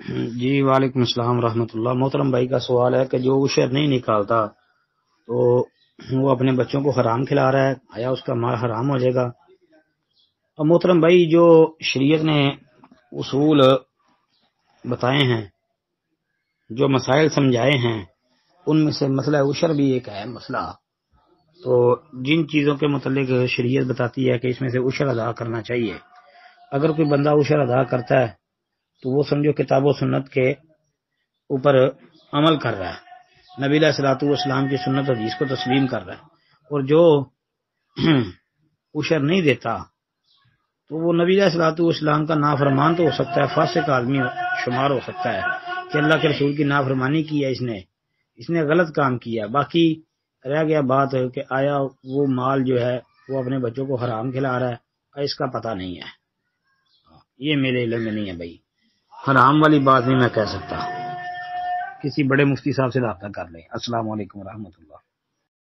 جی وعلیکم السلام ورحمۃ اللہ۔ محترم بھائی کا سوال ہے کہ جو عشر نہیں نکالتا تو وہ اپنے بچوں کو حرام کھلا رہا ہے، آیا اس کا مال حرام ہو جائے گا؟ اور محترم بھائی، جو شریعت نے اصول بتائے ہیں، جو مسائل سمجھائے ہیں، ان میں سے مسئلہ عشر بھی ایک ہے مسئلہ۔ تو جن چیزوں کے متعلق شریعت بتاتی ہے کہ اس میں سے عشر ادا کرنا چاہیے، اگر کوئی بندہ عشر ادا کرتا ہے تو وہ سمجھو کتاب و سنت کے اوپر عمل کر رہا ہے، نبی علیہ الصلوۃ والسلام کی سنت حدیث کو تسلیم کر رہا ہے۔ اور جو عشر نہیں دیتا تو وہ نبی علیہ الصلوۃ والسلام کا نافرمان تو ہو سکتا ہے، فاسق آدمی شمار ہو سکتا ہے کہ اللہ کے رسول کی نافرمانی کی ہے، اس نے غلط کام کیا۔ باقی رہ گیا بات کہ آیا وہ مال جو ہے وہ اپنے بچوں کو حرام کھلا رہا ہے، اس کا پتہ نہیں ہے، یہ میرے علم میں نہیں ہے بھائی، حرام والی بات نہیں میں کہہ سکتا۔ کسی بڑے مفتی صاحب سے رابطہ کر لیں۔ السلام علیکم ورحمۃ اللہ۔